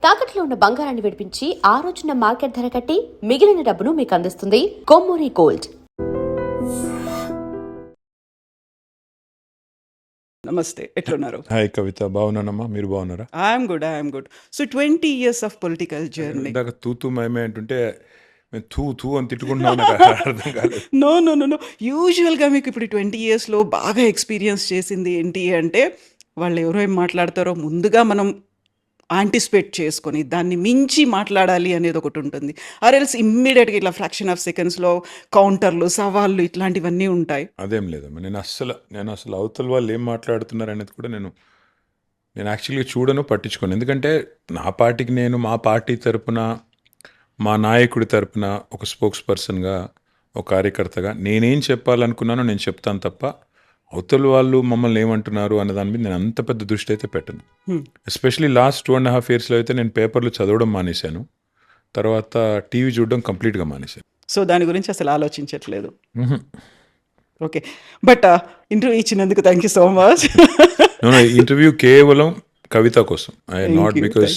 తాకట్లో ఉన్న బంగారాన్ని విడిపించి ఆ రోజున మార్కెట్ ధర కట్టి మిగిలిన డబ్బును మీకు అందిస్తుంది కొమ్మూరి గోల్డ్. నమస్తే, ఎట్లున్నారు? హాయ్ కవిత, బాగున్నానమ్మా, మీరు బాగున్నారా? I'm good. So 20 years of political journey. ఇందాక తూ మేమే అంటుంటే మేము తూ అని తిట్టుకుంటున్నాం, నాకు అర్థం కాలేదు. నో. యూజువల్గా మీకు ఇప్పుడు 20 yearsలో బాగా ఎక్స్పీరియన్స్ చేసింది ఏంటి అంటే, వాళ్ళు ఎవరో ఏం మాట్లాడతారో ముందుగా మనం యాంటిసిపేట్ చేసుకొని దాన్ని మించి మాట్లాడాలి అనేది ఒకటి ఉంటుంది. ఆర్ఎల్స్ ఇమ్మీడియట్గా ఇట్లా ఫ్రాక్షన్ ఆఫ్ సెకండ్స్లో కౌంటర్లు, సవాళ్ళు ఇట్లాంటివన్నీ ఉంటాయి. అదేం లేదమ్మా, నేను అసలు అవతల వాళ్ళు ఏం మాట్లాడుతున్నారు అనేది కూడా నేను యాక్చువల్గా చూడను, పట్టించుకోను. ఎందుకంటే నా పార్టీకి నేను మా పార్టీ తరపున, మా నాయకుడి తరపున ఒక స్పోక్స్ పర్సన్గా, ఒక కార్యకర్తగా నేనేం చెప్పాలనుకున్నానో నేను చెప్తాను తప్ప అవతల వాళ్ళు మమ్మల్ని ఏమంటున్నారు అన్న దాని మీద నేను అంత పెద్ద దృష్టి అయితే పెట్టను. ఎస్పెషలీ లాస్ట్ 2.5 yearsలో అయితే నేను పేపర్లు చదవడం మానేశాను, తర్వాత టీవీ చూడడం కంప్లీట్గా మానేశాను. సో దాని గురించి అసలు ఆలోచించట్లేదు. ఓకే, బట్ ఇంటర్వ్యూ ఇచ్చినందుకు thank you so much. Interview కేవలం కవిత కోసం, not you, because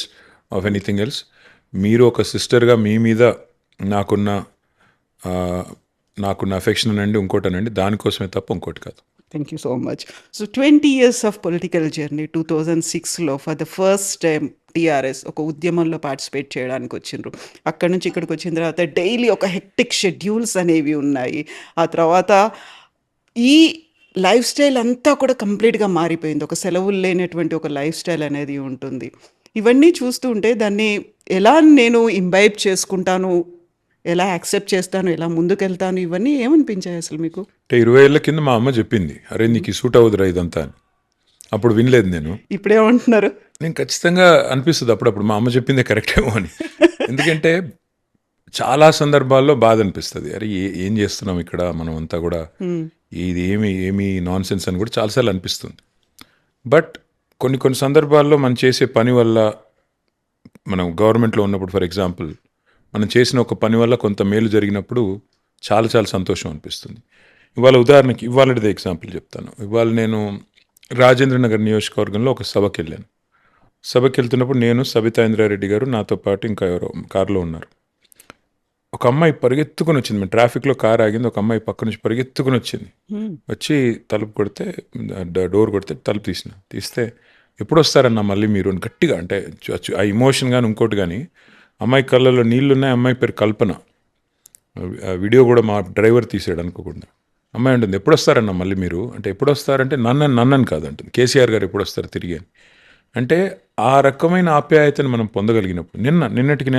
of anything else. మీరు ఒక సిస్టర్గా మీ మీద నాకున్న అఫెక్షన్ అనండి, ఇంకోటనండి, దానికోసమే తప్ప ఇంకోటి కాదు. Thank you so much. So 20 years of political journey. 2006లో for the first time TRS ఒక ఉద్యమంలో పార్టిసిపేట్ చేయడానికి వచ్చిండ్రు. అక్కడి నుంచి ఇక్కడికి వచ్చిన తర్వాత డైలీ ఒక హెక్టిక్ షెడ్యూల్స్ అనేవి ఉన్నాయి. ఆ తర్వాత ఈ లైఫ్ స్టైల్ అంతా కూడా కంప్లీట్గా మారిపోయింది. ఒక సెలవులు లేనటువంటి ఒక లైఫ్ స్టైల్ అనేది ఉంటుంది. ఇవన్నీ చూస్తూ ఉంటే దాన్ని ఎలా నేను ఇంబైబ్ చేసుకుంటాను, ఎలా యాక్సెప్ట్ చేస్తాను, ఎలా ముందుకెళ్తాను, ఇవన్నీ ఏమనిపించాయి అసలు మీకు? అంటే 20 ఏళ్ళ కింద మా అమ్మ చెప్పింది, అరే నీకు సూట్ అవుదురా ఇదంతా అని. అప్పుడు వినలేదు నేను. ఇప్పుడేమంటున్నారు? నేను ఖచ్చితంగా అనిపిస్తుంది అప్పుడప్పుడు మా అమ్మ చెప్పిందే కరెక్ట్ ఏమో అని. ఎందుకంటే చాలా సందర్భాల్లో బాధ అనిపిస్తుంది, అరే ఏం చేస్తున్నాం ఇక్కడ మనం అంతా కూడా, ఇది ఏమి నాన్ సెన్స్ అని కూడా చాలాసార్లు అనిపిస్తుంది. బట్ కొన్ని సందర్భాల్లో మనం చేసే పని వల్ల, మనం గవర్నమెంట్లో ఉన్నప్పుడు ఫర్ ఎగ్జాంపుల్ మనం చేసిన ఒక పని వల్ల కొంత మేలు జరిగినప్పుడు చాలా సంతోషం అనిపిస్తుంది. ఇవాళ ఉదాహరణకి ఇవాళదే ఎగ్జాంపుల్ చెప్తాను. ఇవాళ నేను రాజేంద్ర నగర్ నియోజకవర్గంలో ఒక సభకి వెళ్ళాను. సభకి వెళ్తున్నప్పుడు నేను, సబితా ఇంద్రారెడ్డి గారు, నాతో పాటు ఇంకా ఎవరో కారులో ఉన్నారు. ఒక అమ్మాయి పరిగెత్తుకుని వచ్చింది, మేము ట్రాఫిక్లో కారు ఆగింది, ఒక అమ్మాయి పక్క నుంచి పరిగెత్తుకుని వచ్చింది. వచ్చి తలుపు కొడితే, డోర్ కొడితే తలుపు తీస్తే ఎప్పుడు వస్తారన్నా మళ్ళీ మీరు అని గట్టిగా, అంటే ఆ ఇమోషన్ కానీ ఇంకోటి కానీ, అమ్మాయి కళ్ళలో నీళ్లున్నాయి. అమ్మాయి పేరు కల్పన. వీడియో కూడా మా డ్రైవర్ తీసాడు అనుకోకుండా. అమ్మాయి అంటుంది, ఎప్పుడు వస్తారన్నా మళ్ళీ మీరు అంటే, ఎప్పుడు వస్తారంటే నన్నని కాదు అంటుంది, కేసీఆర్ గారు ఎప్పుడు వస్తారు తిరిగి అని. అంటే ఆ రకమైన ఆప్యాయతను మనం పొందగలిగినప్పుడు, నిన్నటికి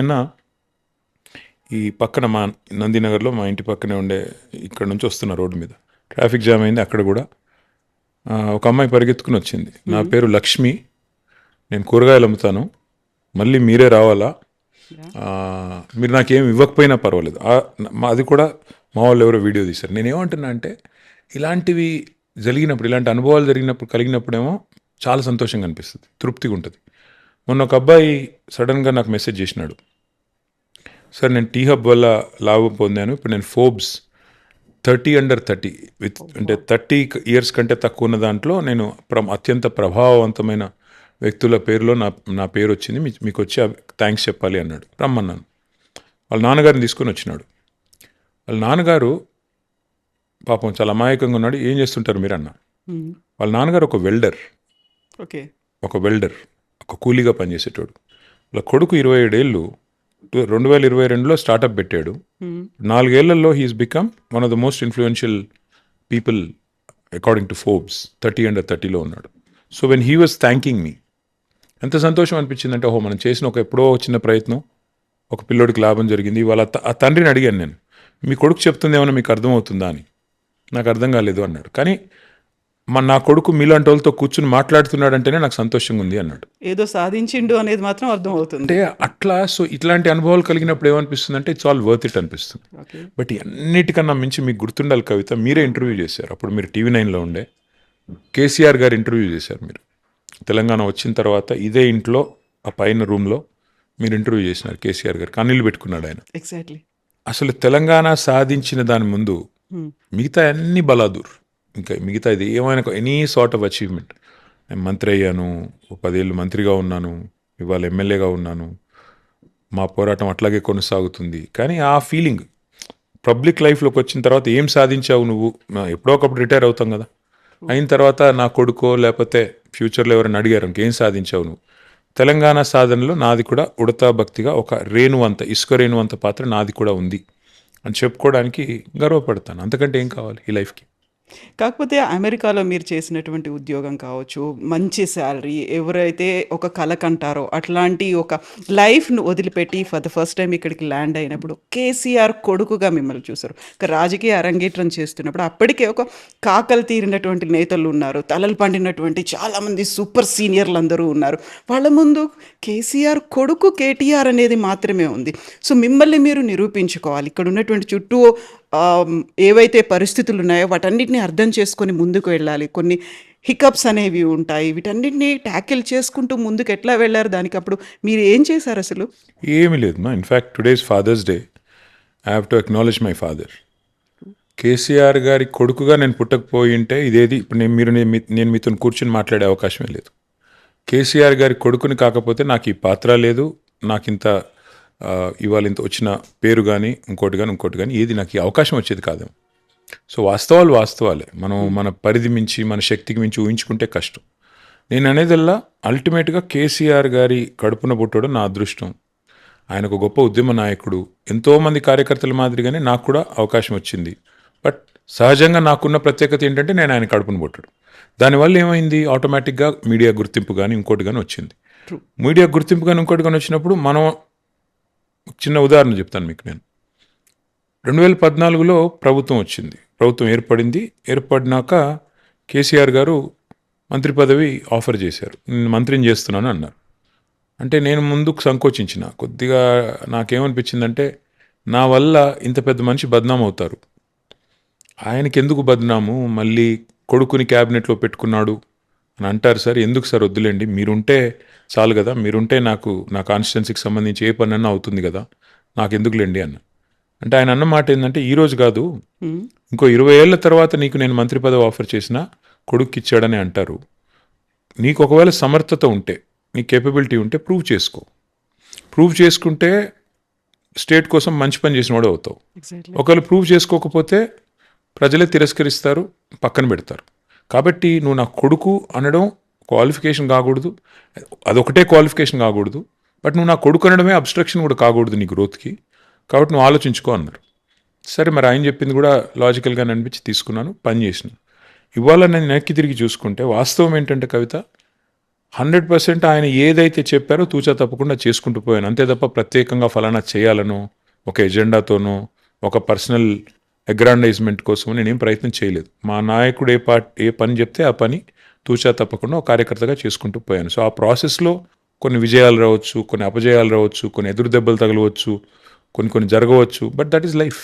ఈ పక్కన మా నందినగర్లో, మా ఇంటి పక్కనే ఉండే, ఇక్కడ నుంచి వస్తున్న రోడ్డు మీద ట్రాఫిక్ జామ్ అయింది. అక్కడ కూడా ఒక అమ్మాయి పరిగెత్తుకుని వచ్చింది, నా పేరు లక్ష్మి, నేను కూరగాయలు అమ్ముతాను, మళ్ళీ మీరే రావాలా, మీరు నాకేం ఇవ్వకపోయినా పర్వాలేదు. అది కూడా మా వాళ్ళు ఎవరో వీడియో తీశారు. నేనేమంటున్నా అంటే, ఇలాంటివి జరిగినప్పుడు, ఇలాంటి అనుభవాలు కలిగినప్పుడేమో చాలా సంతోషంగా అనిపిస్తుంది, తృప్తిగా ఉంటుంది. మొన్న ఒక అబ్బాయి సడన్గా నాకు మెసేజ్ చేసినాడు, సార్ నేను టీ హబ్ వల్ల లాభం పొందాను, ఇప్పుడు నేను ఫోర్బ్స్ 30 under 30 అంటే 30 years కంటే తక్కువ ఉన్న దాంట్లో నేను అత్యంత ప్రభావవంతమైన వ్యక్తుల పేరులో నా పేరు వచ్చింది, మీకు వచ్చి థ్యాంక్స్ చెప్పాలి అన్నాడు. రమ్మన్నాను. వాళ్ళ నాన్నగారిని తీసుకొని వచ్చినాడు. వాళ్ళ నాన్నగారు పాపం చాలా అమాయకంగా ఉన్నాడు. ఏం చేస్తుంటారు మీరు అన్న? వాళ్ళ నాన్నగారు ఒక వెల్డర్, ఒక కూలీగా పనిచేసేటోడు. వాళ్ళ కొడుకు 27 ఏళ్ళు 2022లో స్టార్టప్ పెట్టాడు. 4 ఏళ్లలో he's become one of the most influential people according to Forbes. 30 under 30లో ఉన్నాడు. So when he was thanking me, ఎంత సంతోషం అనిపించిందంటే, ఓహో మనం చేసిన ఒక ఎప్పుడో చిన్న ప్రయత్నం ఒక పిల్లోడికి లాభం జరిగింది. వాళ్ళ ఆ తండ్రిని అడిగాను నేను, మీ కొడుకు చెప్తుంది ఏమన్నా మీకు అర్థమవుతుందా అని. నాకు అర్థం కాలేదు అన్నాడు. కానీ నా కొడుకు మీలాంటి వాళ్ళతో కూర్చుని మాట్లాడుతున్నాడంటేనే నాకు సంతోషంగా ఉంది అన్నాడు. ఏదో సాధించిండు అనేది మాత్రం అర్థమవుతుంది. అంటే అట్లా, సో ఇట్లాంటి అనుభవాలు కలిగినప్పుడు ఏమనిపిస్తుంది అంటే, ఇట్స్ ఆల్ వర్త్ ఇట్ అనిపిస్తుంది. బట్ అన్నిటికన్నా మించి మీకు గుర్తుండాలి కవిత, మీరే ఇంటర్వ్యూ చేశారు. అప్పుడు మీరు TV 9లో ఉండే, కేసీఆర్ గారు ఇంటర్వ్యూ చేశారు. మీరు తెలంగాణ వచ్చిన తర్వాత ఇదే ఇంట్లో ఆ పైన రూమ్లో మీరు ఇంటర్వ్యూ చేసినారు. కేసీఆర్ గారు కన్నీళ్ళు పెట్టుకున్నాడు ఆయన. ఎగ్జాక్ట్లీ. అసలు తెలంగాణ సాధించిన దాని ముందు మిగతా అన్ని బలాదూర్, ఇంకా మిగతా ఇది ఏమైనా ఎనీ సార్ట్ ఆఫ్ అచీవ్మెంట్, నేను మంత్రి అయ్యాను, 10 ఏళ్ళు మంత్రిగా ఉన్నాను, ఇవాళ ఎమ్మెల్యేగా ఉన్నాను, మా పోరాటం అట్లాగే కొనసాగుతుంది. కానీ ఆ ఫీలింగ్ పబ్లిక్ లైఫ్లోకి వచ్చిన తర్వాత ఏం సాధించావు నువ్వు, ఎప్పుడో ఒకప్పుడు రిటైర్ అవుతాం కదా, అయిన తర్వాత నా కొడుకో లేకపోతే ఫ్యూచర్లో ఎవరైనా అడిగారు ఇంకేం సాధించావు నువ్వు, తెలంగాణ సాధనలో నాది కూడా ఉడతా భక్తిగా ఒక రేణువంత, ఇసుక రేణువంత పాత్ర నాది కూడా ఉంది అని చెప్పుకోవడానికి గర్వపడతాను. అంతకంటే ఏం కావాలి ఈ లైఫ్కి. కాకపోతే అమెరికాలో మీరు చేసినటువంటి ఉద్యోగం కావచ్చు, మంచి శాలరీ, ఎవరైతే ఒక కల కంటారో అట్లాంటి ఒక లైఫ్‌ను వదిలిపెట్టి ఫర్ ద ఫస్ట్ టైమ్ ఇక్కడికి ల్యాండ్ అయినప్పుడు కేసీఆర్ కొడుకుగా మిమ్మల్ని చూసారు. ఒక రాజకీయ అరంగేట్రం చేస్తున్నప్పుడు అప్పటికే ఒక కాకలు తీరినటువంటి నేతలు ఉన్నారు. తలలు పండినటువంటి చాలామంది సూపర్ సీనియర్‌లందరూ ఉన్నారు. వాళ్ళ ముందు కేసీఆర్ కొడుకు కేటీఆర్ అనేది మాత్రమే ఉంది. సో మిమ్మల్ని మీరు నిరూపించుకోవాలి. ఇక్కడ ఉన్నటువంటి చుట్టూ ఏవైతే పరిస్థితులు ఉన్నాయో వాటన్నిటిని అర్థం చేసుకొని ముందుకు వెళ్ళాలి. కొన్ని హికప్స్ అనేవి ఉంటాయి. వీటన్నిటిని ట్యాకిల్ చేసుకుంటూ ముందుకు ఎట్లా వెళ్ళారు? దానికి అప్పుడు మీరు ఏం చేశారు అసలు? ఏమీ లేదు మా. In fact today's Father's Day, I have to acknowledge my father. KCR గారి కొడుకుగా నేను పుట్టకపోయి ఉంటే ఇదేది ఇప్పుడు నేను మీతో కూర్చొని మాట్లాడే అవకాశమే లేదు. కేసీఆర్ గారి కొడుకుని కాకపోతే నాకు ఈ పాత్ర లేదు, నాకు ఇంత ఇవాళ ఇంత వచ్చిన పేరు కానీ ఇంకోటి కానీ ఏది నాకు ఈ అవకాశం వచ్చేది కాదేమో. సో వాస్తవాలు వాస్తవాలే. మనం మన పరిధి మించి మన శక్తికి మించి ఊహించుకుంటే కష్టం. నేను అనేదల్లా అల్టిమేట్గా కేసీఆర్ గారి కడుపున పుట్టడం నా అదృష్టం. ఆయన ఒక గొప్ప ఉద్యమ నాయకుడు, ఎంతోమంది కార్యకర్తల మాదిరిగానే నాకు కూడా అవకాశం వచ్చింది. బట్ సహజంగా నాకున్న ప్రత్యేకత ఏంటంటే నేను ఆయన కడుపున పుట్టడం. దానివల్ల ఏమైంది, ఆటోమేటిక్గా మీడియా గుర్తింపు కానీ ఇంకోటి కానీ వచ్చింది. మీడియా గుర్తింపు కానీ ఇంకోటి కానీ వచ్చినప్పుడు మనం చిన్న ఉదాహరణ చెప్తాను మీకు. నేను 2014లో ప్రభుత్వం వచ్చింది, ప్రభుత్వం ఏర్పడినాక కేసీఆర్ గారు మంత్రి పదవి ఆఫర్ చేశారు. నేను మంత్రిని చేస్తున్నాను అన్నారు. అంటే నేను ముందుకు సంకోచించిన కొద్దిగా. నాకేమనిపించిందంటే నా వల్ల ఇంత పెద్ద మనిషి బద్నాం అవుతారు, ఆయనకి ఎందుకు బద్నాము, మళ్ళీ కొడుకుని క్యాబినెట్లో పెట్టుకున్నాడు అని అంటారు సార్, ఎందుకు సార్ వద్దులేండి, మీరుంటే చాలు కదా, మీరుంటే నాకు నా కాన్స్టిట్యున్సీకి సంబంధించి ఏ పని అన్నా అవుతుంది కదా, నాకు ఎందుకులేండి అన్న. అంటే ఆయన అన్న మాట ఏంటంటే ఈరోజు కాదు, ఇంకో 20 ఏళ్ల తర్వాత నీకు నేను మంత్రి పదవి ఆఫర్ చేసినా కొడుక్కి ఇచ్చాడని అంటారు. నీకు ఒకవేళ సమర్థత ఉంటే, నీ కేపబిలిటీ ఉంటే ప్రూవ్ చేసుకుంటే స్టేట్ కోసం మంచి పని చేసిన వాడు అవుతావు. ఒకవేళ ప్రూవ్ చేసుకోకపోతే ప్రజలే తిరస్కరిస్తారు, పక్కన పెడతారు. కాబట్టి నువ్వు నా కొడుకు అనడం క్వాలిఫికేషన్ కాకూడదు, అదొకటే క్వాలిఫికేషన్ కాకూడదు, బట్ నువ్వు నా కొడుకు అనడమే అబ్స్ట్రక్షన్ కూడా కాకూడదు నీ గ్రోత్కి. కాబట్టి నువ్వు ఆలోచించుకో అన్నారు. సరే, మరి ఆయన చెప్పింది కూడా లాజికల్గానే అనిపించి తీసుకున్నాను, పని చేసిన. ఇవాళ నేను వెనక్కి తిరిగి చూసుకుంటే వాస్తవం ఏంటంటే కవిత, 100% ఆయన ఏదైతే చెప్పారో తూచా తప్పకుండా చేసుకుంటూ పోయాను. అంతే తప్ప ప్రత్యేకంగా ఫలానా చేయాలనో, ఒక ఎజెండాతోనో, ఒక పర్సనల్ అగ్రాండైజ్మెంట్ కోసం నేనేం ప్రయత్నం చేయలేదు. మా నాయకుడు ఏ పని చెప్తే ఆ పని తూచా తప్పకుండా ఒక కార్యకర్తగా చేసుకుంటూ పోయాను. సో ఆ ప్రాసెస్లో కొన్ని విజయాలు రావచ్చు, కొన్ని అపజయాలు రావచ్చు, కొన్ని ఎదురు దెబ్బలు తగలవచ్చు, కొన్ని జరగవచ్చు, బట్ దట్ ఈస్ లైఫ్.